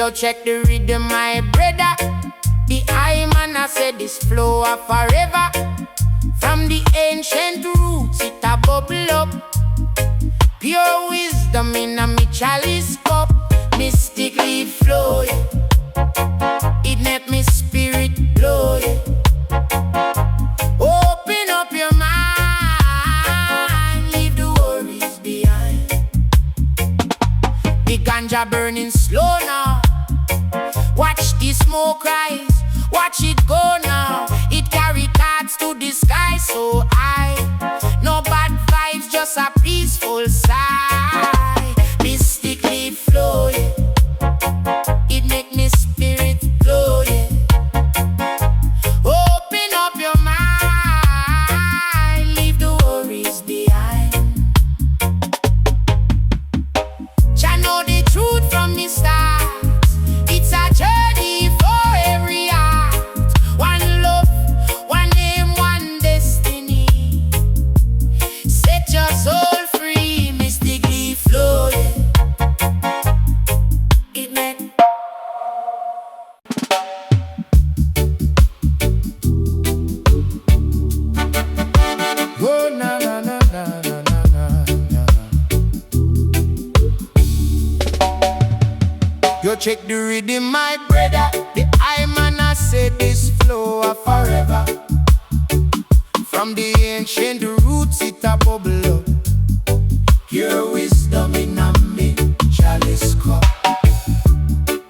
Yo, check the rhythm, my brother. The high man, I said this flow of forever. From the ancient roots, it a bubble up. Pure wisdom in a me chalice cup. Mystically flow, yeah. It make me spirit blow, yeah. Open up your mind, leave the worries behind. The ganja burning slow now. Watch the smoke rise, watch it go now. It carry cards to the sky so high. No bad vibes, just a peaceful sigh. Mystically flow, yeah. It make me spirit flow, yeah. Open up your mind, leave the worries behind. Jah know the truth from the start. It's a journey for every heart. One love, one aim, one destiny. Set your soul free, mystically flow, yeah. It make oh, na na na na na na na. Yo, check the rhythm, my brother. The high man, I said this flow of forever. From the ancient roots, it a bubble up. Pure wisdom in a me chalice cup.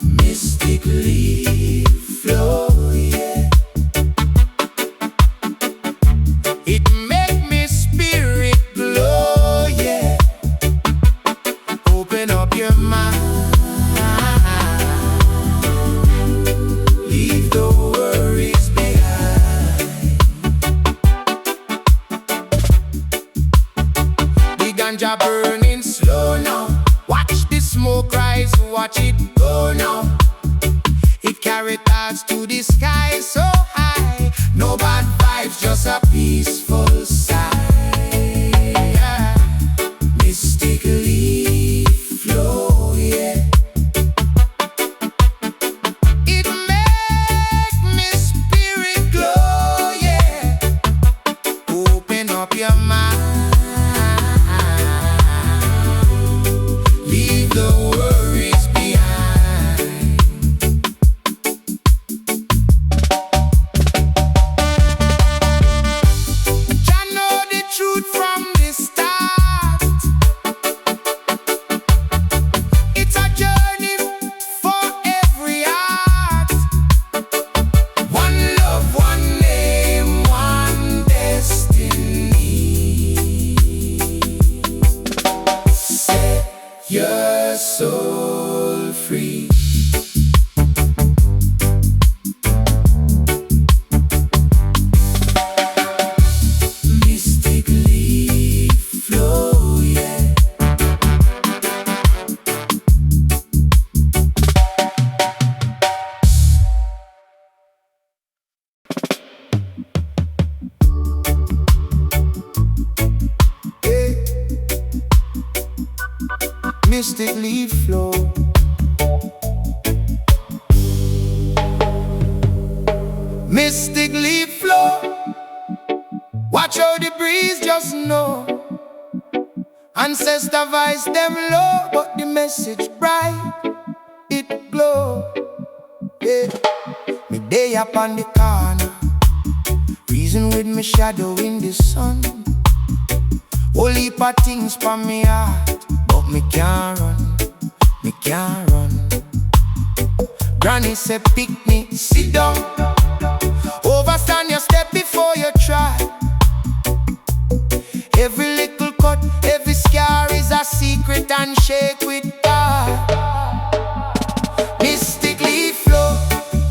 Mystically flow, yeah. It make me spirit glow, yeah. Open up your mind, leave the worries behind. The ganja burning slow now. Watch the smoke rise, watch it go now. It carry thoughts to the sky so high. No bad vibes, just a peaceful sigh. Mystically flow, yeah. It make me spirit glow, yeah. Open up your mind, leave the worries behind. Jah know the truth from the start. It's a journey for every heart. One love, one name, one destiny. Set your soul free. Mystically flow, yeah. Yeah. Mystically flow. Mystically flow. Watch how the breeze just know. Ancestor voice them low, but the message bright, it glow. Yeah. Me day up on the corner, reason with me shadow in the sun. Whole heap of things for me heart, but me can't run, me can't run. Granny say pick me, sit down. Overstand your step before you try. Every little cut, every scar is a secret handshake with God. Mystically flow,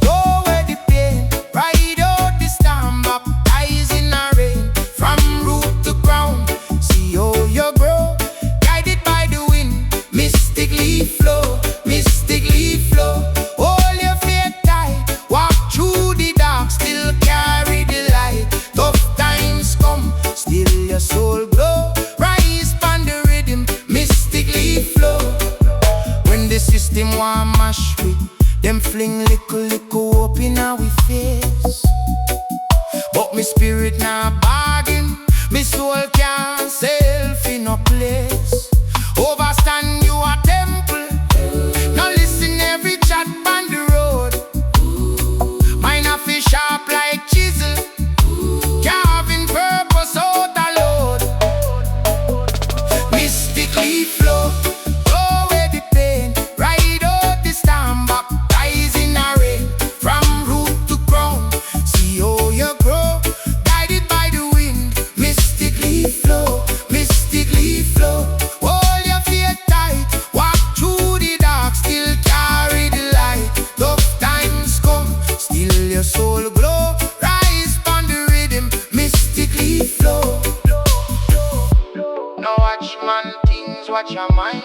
go where the pain, ride out the storm, baptize in the rain. From root to ground, see how you grow, guided by the wind. Mystically flow, mystically flow. Hold your faith tight, walk through the dark, still carry the light. Tough times come, still your soul glow. Rise on the rhythm, mystically flow. Them fling little hope in our face, but me spirit now bargain. Me soul can't self in a place. Overstand you a temple. Now listen every chat on the road. Mine a fish sharp like chisel, carving purpose out a load. Mystically flow, throw away the pain, ride out the storm, baptize in a rain. From root to crown, see how you grow, guided by the wind. Mystically flow, mystically flow. Hold your feet tight, walk through the dark, still carry the light. Tough times come, still your soul glow. Rise on the rhythm, mystically flow. Now watch man things, watch your mind.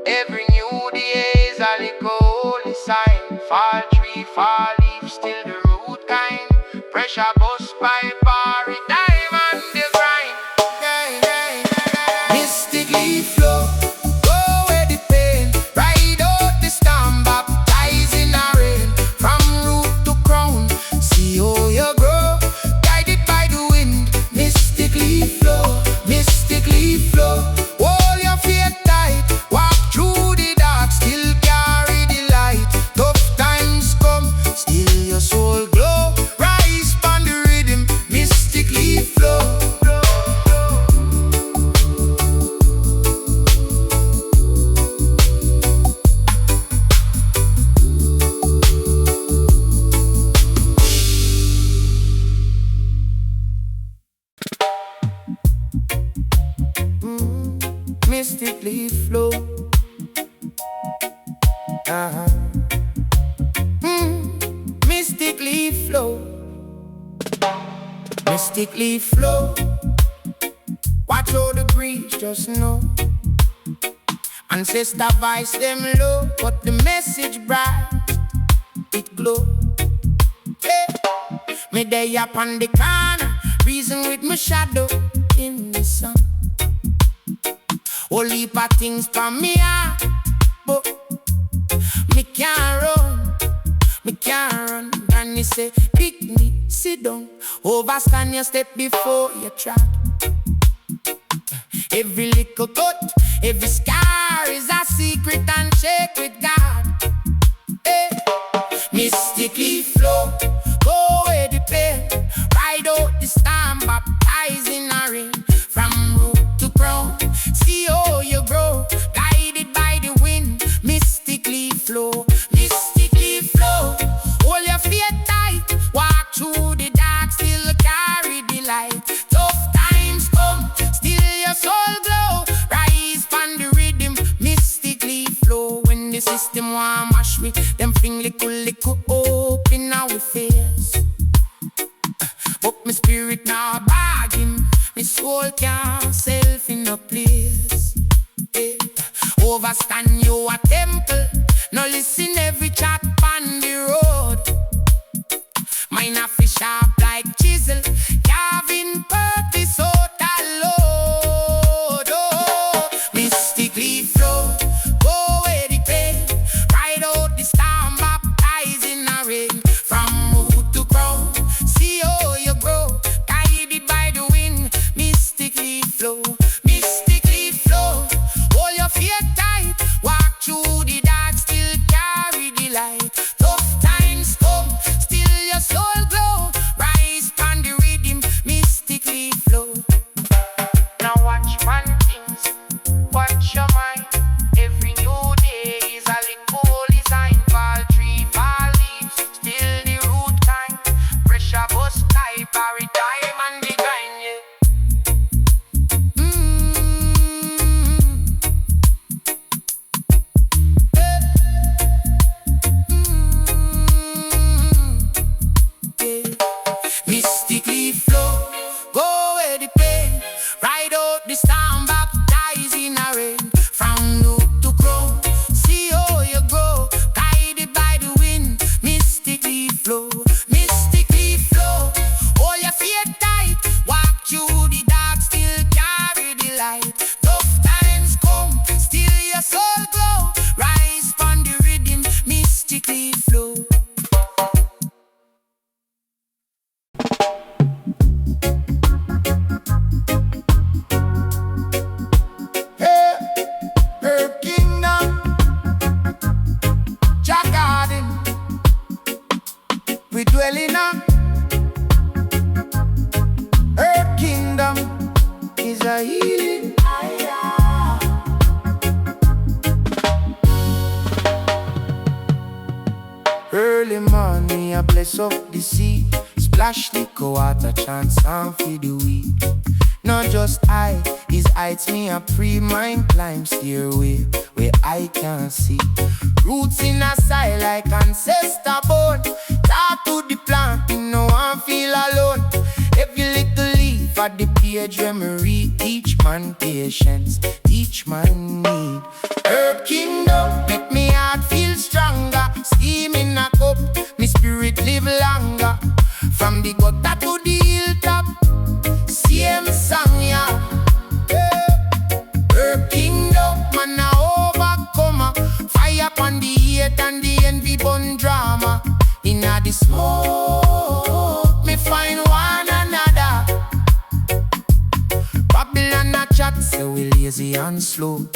Every new day is a little holy sign. Fall tree, fall leaf, still the root kind. Pressure bust by bar, diamond the grind. Mystically flow, go away the pain, ride out the storm, baptize in a rain. From root to crown, see how you grow, guided by the wind. Mystically flow, mystically flow. Hold your feet tight, walk through the dark, still carry the light. Tough times come, still your soul glow. Rise on the rhythm, mystically flow. Mystically flow. Mystically flow. Mystically flow. Watch all the breeze, just know. Ancestor voice them low, but the message bright, it glow. Hey. Me day up on the corner, reason with my shadow in the sun. Whole heap of things for me heart, but me can't run, me can't run. Granny say, pick me, sit down, overstand your step before you try. Every little cut, every scar is a secret handshake with God. Hey. Mystically flow, go away the pain, ride out the storm, baptize in a rain. From root to crown, see how you grow, guided by the wind. Mystically flow, mystically flow. Hold your feet tight, walk through the dark, still carry the light. Tough times come, still your soul glow. Rise on the rhythm, mystically flow. When the system want mash me, them fling little hope in our face. But my spirit now bargain, my soul can't self in a place. Hey. Overstand you a temple, no listen every chat on the road. Mine a fish sharp like chisel, carving purpose out a load. Oh, mystically flow, go away the pain, ride out the storm, baptize in a rain. From root to crown, see how you grow, guided by the wind. Mystically flow, mystically flow. Hold your feet tight, walk through the dark, still carry the light. Tough times come, still your soul glow. Rise on the rhythm, mystically flow. Now watch man things, watch your mind. Every new day is a little design. Fall tree, fall leaves, still the root kind. Pressure bust type, carry diamond the grind, yeah. Mystically flow, go away the pain, ride out the storm, baptize in a rain. From root to crown, see how you grow, guided by the wind. Mystically flow, mystically flow. Hold your feet tight, walk through the dark, still carry the light. Tough times come, still your soul glow. Rise on the rhythm, mystically We dwell in a earth kingdom is a healing. Early morning, I bless up the sea. Splash the water, chant song for the weed. Not just I, his heights me a pre-mind climb stairway where I can see. Roots in a side like ancestor bone. Talk to the plant, you know I feel alone. Every little leaf at the page where me read. Teach man patience, teach man need. Herb kingdom, make me heart feel stronger. Steam in a cup, me spirit live longer. From the gutter to the hilltop, same song, yeah. Herb kingdom, man a overcomer. Fire upon the hate and the envy bun drama. Inna the smoke, me find one another. Babylon a chat, say we lazy and slow,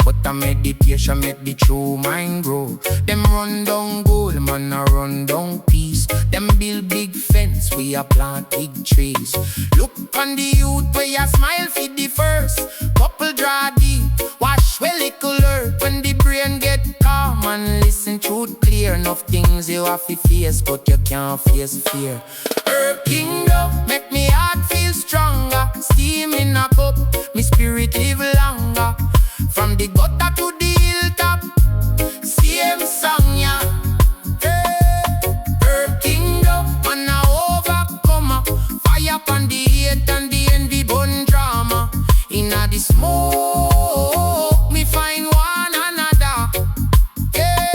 but a meditation make the true mind grow. Them run down gold, man a run down peace. Them build big fence, we a plant big trees. Look on the youth where you smile for the first. Couple draw deep, wash well little earth. When the brain get calm and listen truth clear. Enough things you have to face, but you can't face fear. Herb kingdom, make me heart feel stronger. Steam in a cup, me spirit live longer. From the gutter to the hilltop, same song, yeah. Herb kingdom, man a overcomer. Fire upon the hate and the envy bun drama. Inna the smoke, me find one another. Yeah.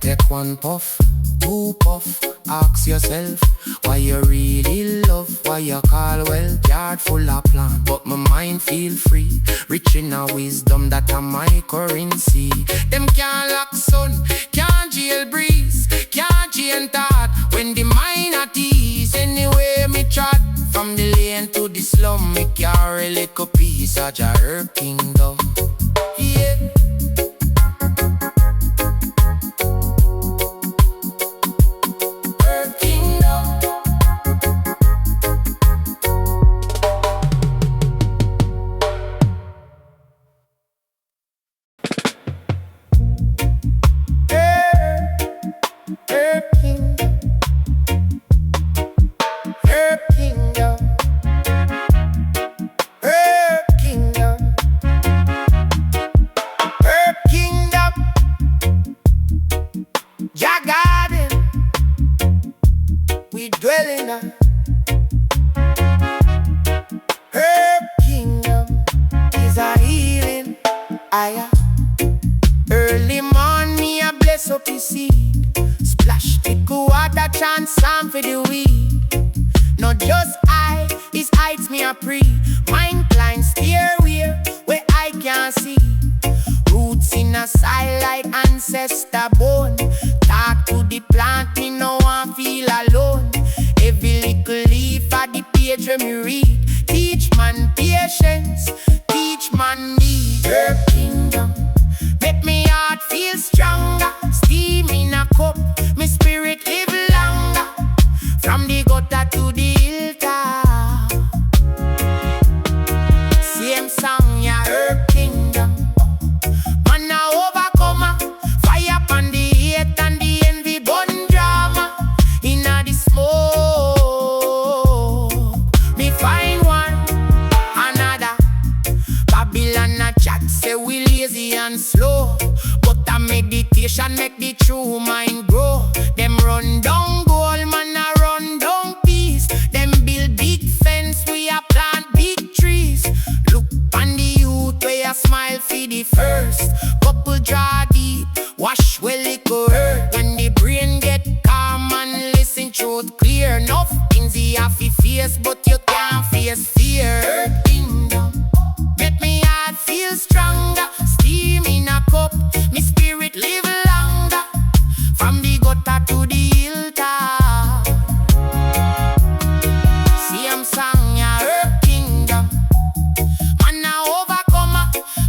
Take one puff, two puff. Ask yourself, why you really love, why you call wealth. Yard full of plant, but my mind feel free. Rich in a wisdom that a my currency. Them can't lock sun, can't jail breeze, can't jail thought. When the mind at ease, anyway me trot. From the lane to the slum, me carry a little piece of your herb kingdom. Yeah. Early morning, I bless up his seed. Splash the water, chant psalm for the weed. Not just I, his heights me a pre. Mind climb stairway where I can see. Roots in a side like ancestor bone. Talk to the plant, me no one feel alone. Every little leaf at the page when me read. Teach man patience, teach man need. Herb kingdom, make me heart feel stronger. Steam in a cup, me spirit live longer. From the gutter to the hilltop, same song, yeah. Herb kingdom, man a overcomer. Fire upon the hate and the envy bun drama. Inna the smoke, me find one another. Babylon a chat, say we lazy and slow, but a meditation make the true mind grow. Them run down gold, man a run down peace. Them build big fence, we a plant big trees. Look on the youth where you smile for the first. Couple draw deep, wash well little hurt. When the brain get calm and listen truth clear. Enough things you have to face, but you can't face fear. Herb kingdom, make me heart feel stronger. Steam in a cup, me spirit live longer. From the gutter to the hilltop, same song, yeah. Herb kingdom, man a overcomer.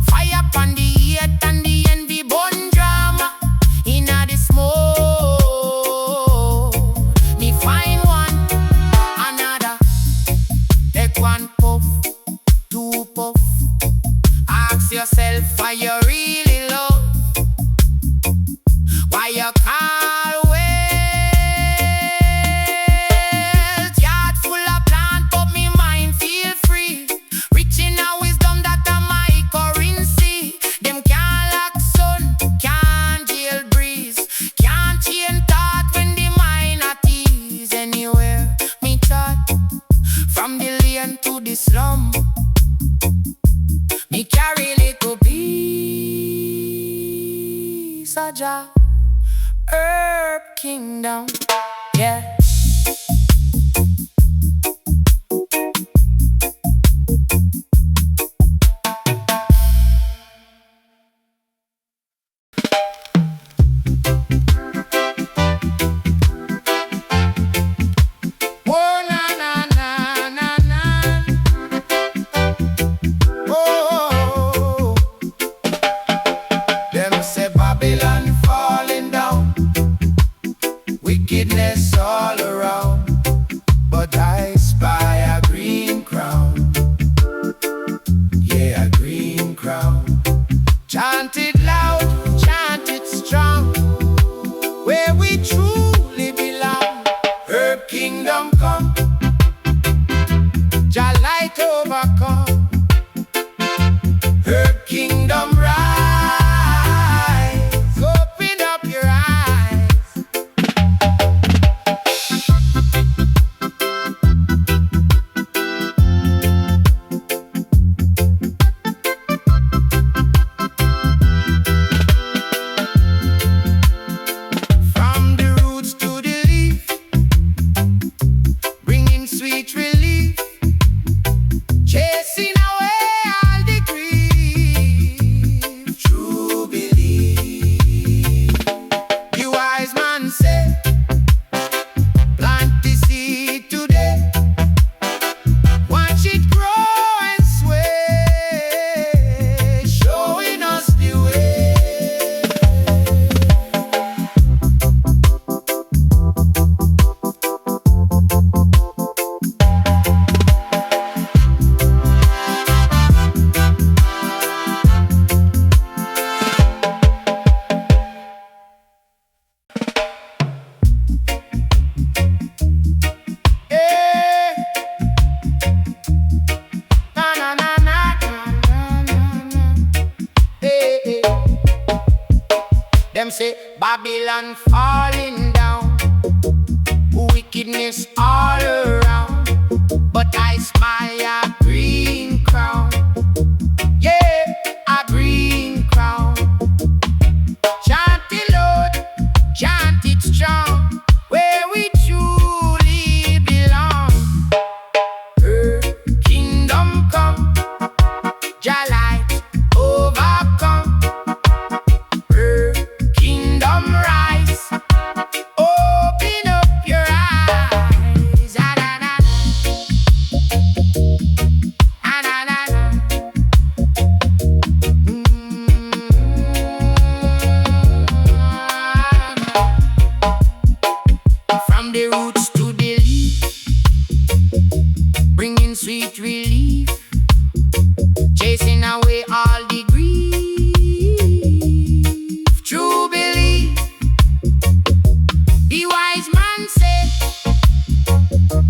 Fire upon the hate and the envy bun drama. Inna the smoke, me find kingdom, yeah. Oh, na, na, na, na, na. Oh, them say Babylon falling down, wickedness all around, but I spy a green crown, yeah, a green crown. Chant it loud, chant it strong, where we truly belong. Herb kingdom come, Jah light overcome. Herb kingdom rise, open up your eyes. From the roots to the leaf, bringing sweet relief, chasing away all the grief. True belief. The wise man said, plant the seed today, watch it grow and sway, showing us the way. Yeah. Na, na, na, na, na, na, na. Hey, hey. Them say Babylon falling down, wickedness all around, but I spy a green crown, yeah, a green crown. Chant it loud, chant it strong, where we truly belong. Her kingdom come, Jah light overcome. Her kingdom rise, open up your eyes. Ah, na, na, ah, na, na, na. From the roots to the leaf, bringing sweet relief, chasing away all the grief. True belief. The wise man said,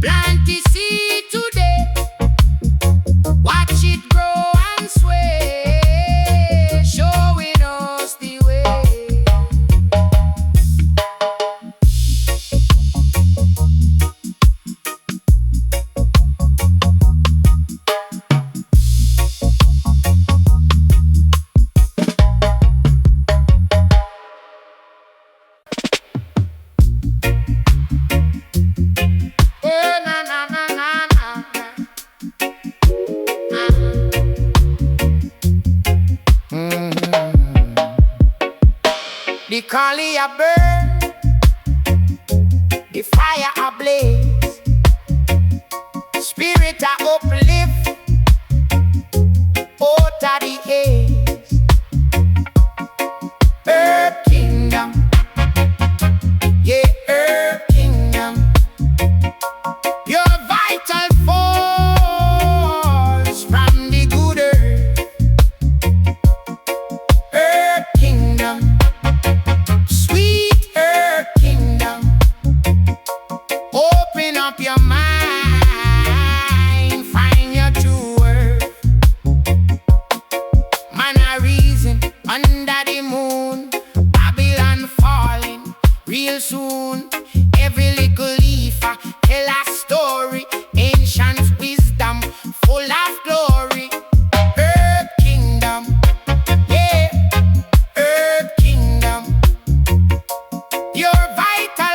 plant the seed today, watch it grow and sway, showing us the way. Oh, na, na, na, na, na, na. The collie a burn, the fire a blaze, spirit a uplift out of the haze. Herb kingdom, yeah, herb kingdom. Your vital force from the good earth. Herb kingdom, sweet herb kingdom. Open up your mind, find your true worth. Man a reason under the moon, Babylon falling real soon. Every little leaf tell a story, ancient wisdom full of glory. Herb kingdom, yeah, herb kingdom. Your vital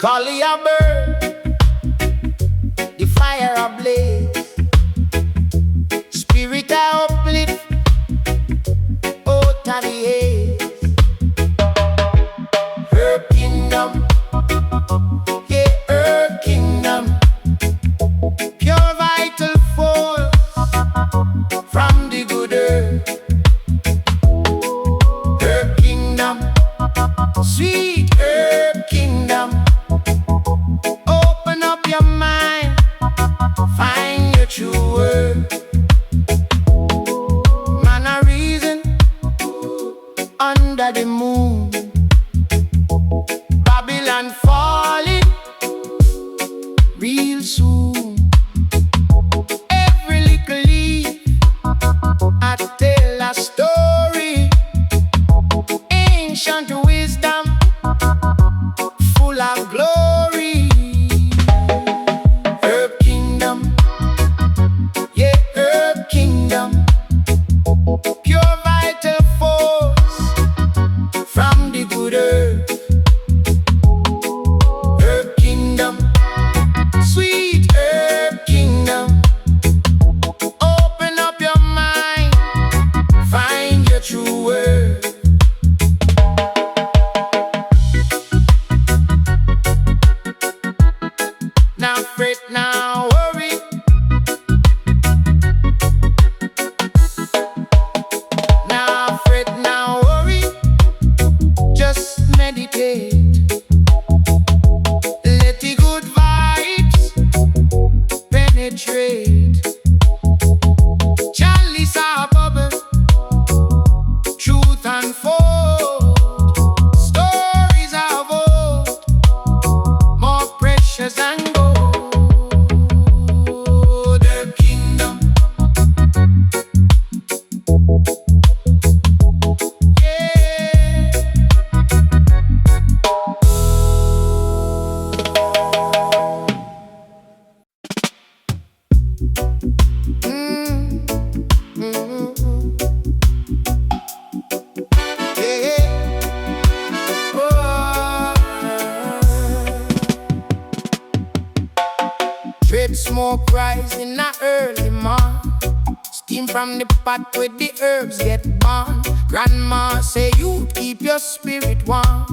Collie a bird, the fire ablaze, spirit a uplift out of the haze. Her kingdom, yeah, her kingdom, pure vital force from the good earth. Her kingdom, sweet herb kingdom. Open up your mind, find your true word. Man a reason under the moon. Babylon falling real soon. Every little leaf I tell a story. Ancient wisdom full of glory. Herb kingdom, yeah, herb kingdom, pure vital force from the good earth. Herb kingdom, sweet herb kingdom. Open up your mind, find your true word. Now fret, now worry. Now fret, now worry. Just meditate. Let the good vibes penetrate. Chalice a bubble, truth unfold. Stories of old, more precious than gold. The kingdom, yeah. Mm, mm, yeah. Oh. Dread smoke rise in the early morn. Steam from the pot where the herbs get born. Grandma say you keep your spirit warm.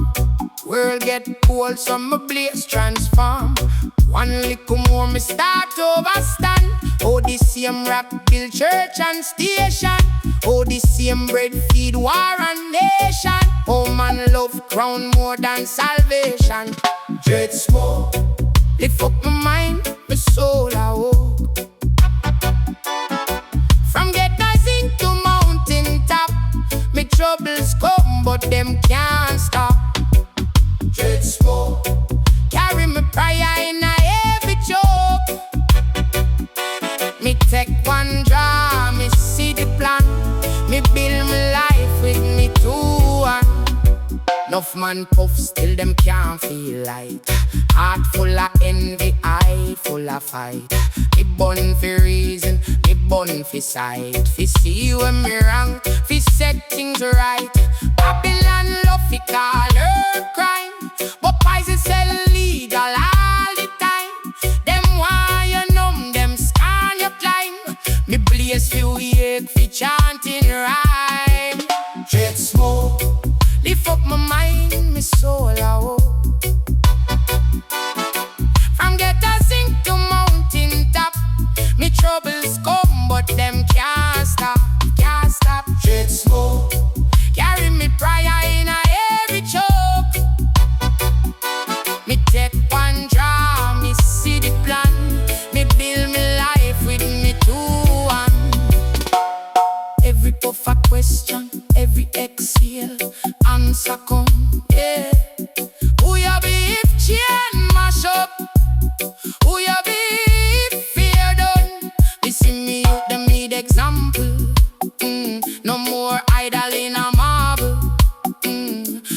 World get cold, summer blaze transform. One little more me start overstand. Oh, the same rock build church and station. Oh, the same bread feed war and nation. Oh, man love crown more than salvation. Dread smoke, lift up my mind, my soul I woke. From ghetto zinc to mountain top, me troubles come but them can't stop. Dread smoke, carry me prayer in a heavy choke. Me take one draw, me see the plan. Me build my life with me two hand. Enough man puff, still them can't feel light. Heart full of envy, eye full of fight. Me born for reason, me born for sight. Fi see when me wrong, fi set things right. Babylon love fi call her crime, but poison sell legal all the time. Them why you numb, them scan you climb. Me blaze fi wake fi chanting rhyme. Dread smoke, lift up my mind, my soul I woke. From ghetto zinc to mountain top, me troubles come but them can't stop, can't stop. Dread smoke, carry me prayer in a heavy choke. Me take one draw, me see the plan. Me build me life with me two hand. Every puff a question, every exhale, answer come, yeah. Who you be if chain mash up? Who you be if fear done? Me see me youth, them need example. No more idle in a marble.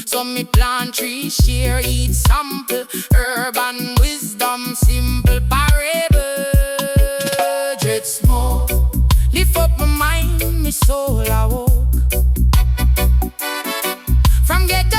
So me plant tree, share, eat sample. Urban wisdom, simple parable. Dread smoke, lift up my mind, me soul I woke. From ghetto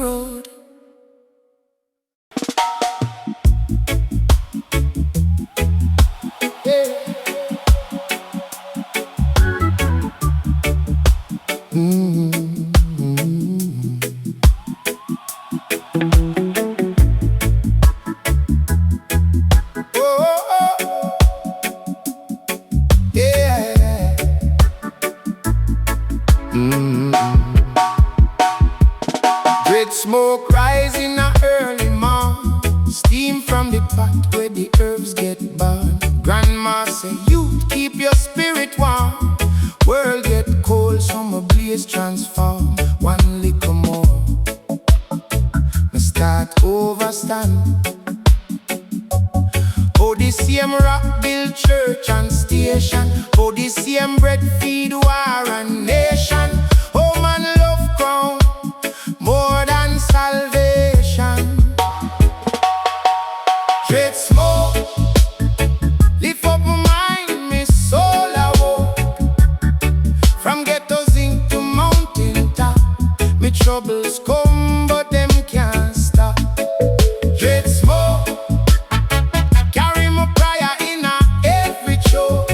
road. Great smoke rising a early morn, steam from the pot where the herbs get burned. Grandma say, youth, keep your spirit warm. World get cold, summer blaze transform. One little more, me start overstand. Oh, the same rock build church and station. Oh, the same bread feed war and nation. Oh, man love crown more than salvation. Straight smoke lift up my mind, me soul awoke. From ghetto zinc to mountain top, me troubles come but them can't stop. Straight smoke carry my prayer in a every choke.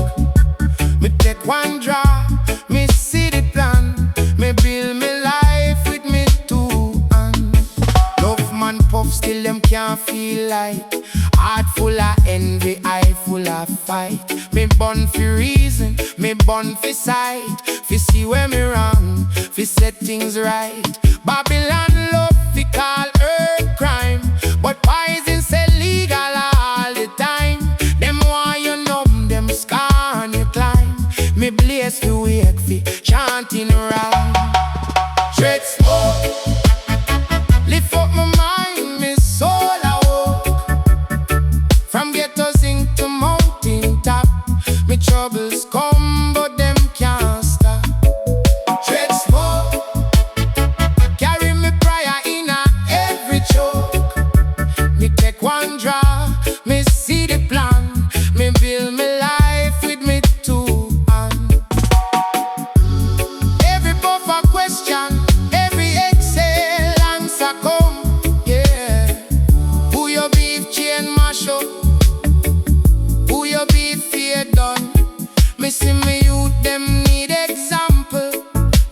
Me take one draw, me see the plan, me build me life with me two hands. Love man puff, still them can't feel like. Heart full of envy, eye full of fight. Me born for reason, me born for sight. Fi see where me wrong, fi set things right. Babylon love fi call earth crime, but poison say legal all the time. Them want you numb, them scorn you climb. Me blaze fi wake fi chanting rhyme. Straight smoke lift up my mind, me soul awoke. From ghetto zinc to mountain top, me troubles come but them can't stop. Straight smoke carry me prayer in a every choke. Me take one draw, me see the plan, me build me life with me two hands. Every puff a question, every exhale answer come. Yeah, who your beef chain mash up, who your beef fear done. Me see me youth them need example.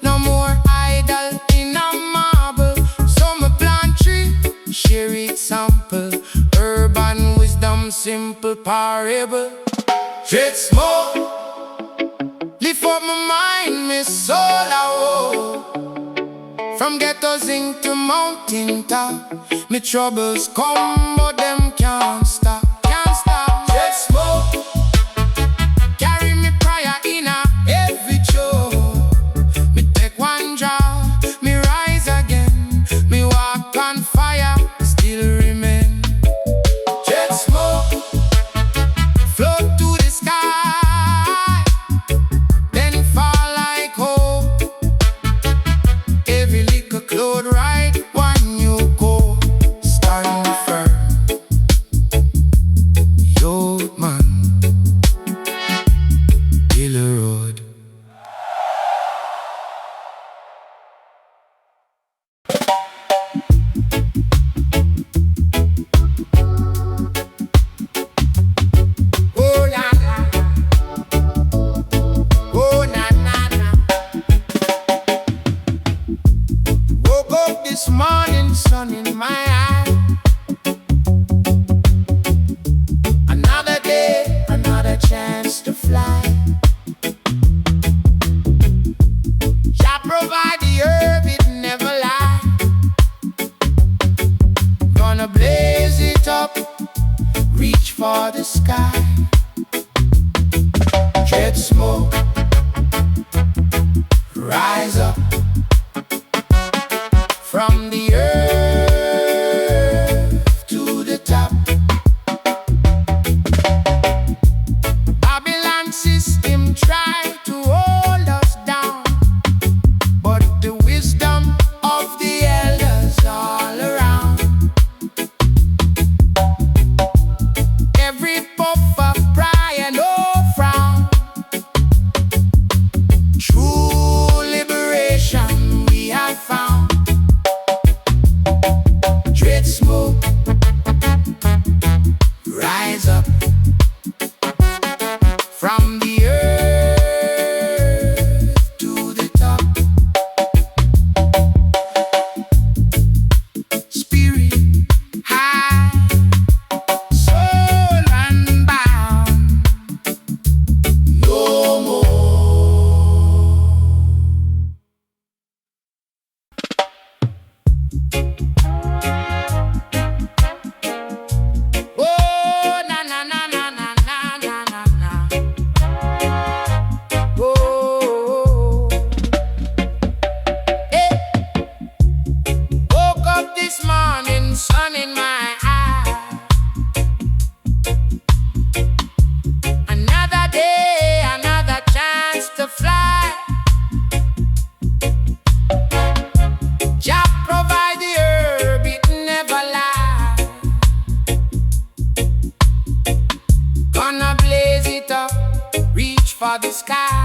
No more idol in a marble. So me plant tree, share example. Urban wisdom, simple parable. Straight smoke lift up my mind, me soul awoke. From ghetto zinc to mountain top, me troubles come but them can't stop. Can't stop. Straight smoke carry me prayer in a every choke. Me take one draw, me rise again. Me walk on fire, still remain. Straight smoke float to the sky, then fall like hope. Every little cloud right when you go. Stand firm, youth man, build a road. Oh la la, oh na na na. Woke up this morning, sun in my eye. Another day, another chance to fly. Jah provide the herb, it never lie. Gonna blaze it up, reach for the sky. Jet smoke, rise up from the earth to the top. Babylon system try to hold us down, but the wisdom of the elders all around. Every puff Dread smoke rise up from the earth to the top. Spirit high, soul unbound, no more. Oh, na na na na na na na na na. Oh, hey. Woke up this morning, sun in my eye. Another day, another chance to fly. Jah provide the herb, it never lie. Gonna blaze it up, reach for the sky.